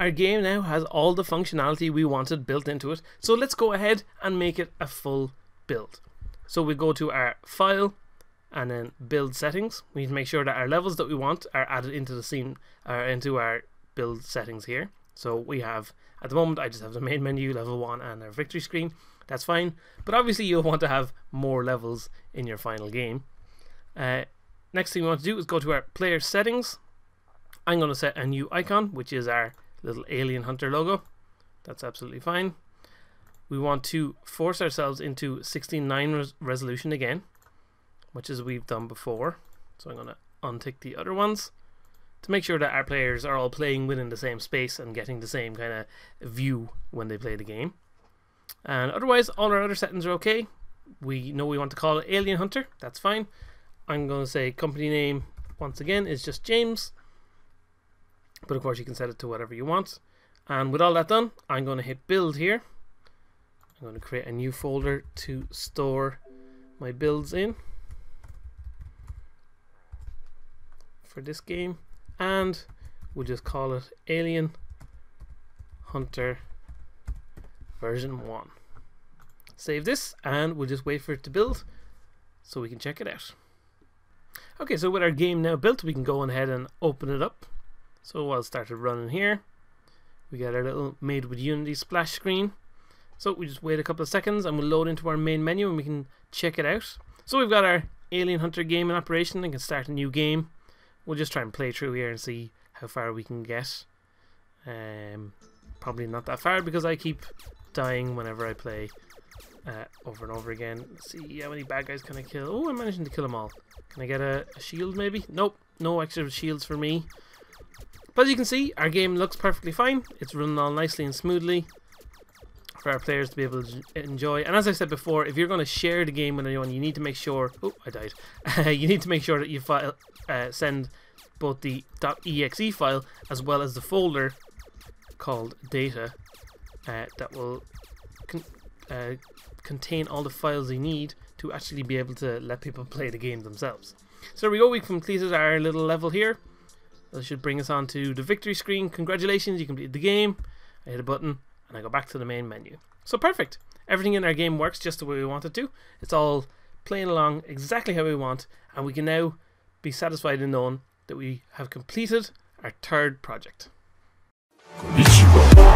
our game now has all the functionality we wanted built into it. So let's go ahead and make it a full build. So we go to our file and then build settings. We need to make sure that our levels that we want are added into the scene, into our build settings here. So we have, at the moment, I just have the main menu, level 1, and our victory screen. That's fine, but obviously you'll want to have more levels in your final game. Next thing we want to do is go to our player settings. I'm going to set a new icon, which is our little alien hunter logo. That's absolutely fine. We want to force ourselves into 16:9 resolution again, much as we've done before. So I'm going to untick the other ones to make sure that our players are all playing within the same space and getting the same kind of view when they play the game. And otherwise, all our other settings are okay. We know we want to call it Alien Hunter. That's fine. I'm going to say company name, once again, is just James. But of course, you can set it to whatever you want. And with all that done, I'm going to hit build here. I'm going to create a new folder to store my builds in for this game. And we'll just call it Alien Hunter version 1. Save this and we'll just wait for it to build so we can check it out. Okay, so with our game now built, we can go on ahead and open it up. So while it started running here, we got our little made with Unity splash screen. So we just wait a couple of seconds and we'll load into our main menu and we can check it out. So we've got our Alien Hunter game in operation and can start a new game. We'll just try and play through here and see how far we can get. Probably not that far because I keep dying whenever I play over and over again. Let's see how many bad guys can I kill. Oh, I'm managing to kill them all. Can I get a shield maybe? Nope, no extra shields for me. But as you can see, our game looks perfectly fine. It's running all nicely and smoothly for our players to be able to enjoy. And as I said before, if you're going to share the game with anyone, you need to make sure... Oh, I died. You need to make sure that you send both the .exe file as well as the folder called data that will contain all the files they need to actually be able to let people play the game themselves. So there we go, we completed our little level here. That should bring us on to the victory screen. Congratulations, you completed the game. I hit a button and I go back to the main menu. So perfect. Everything in our game works just the way we want it to. It's all playing along exactly how we want, and we can now be satisfied in knowing that we have completed our third project. Konnichiwa.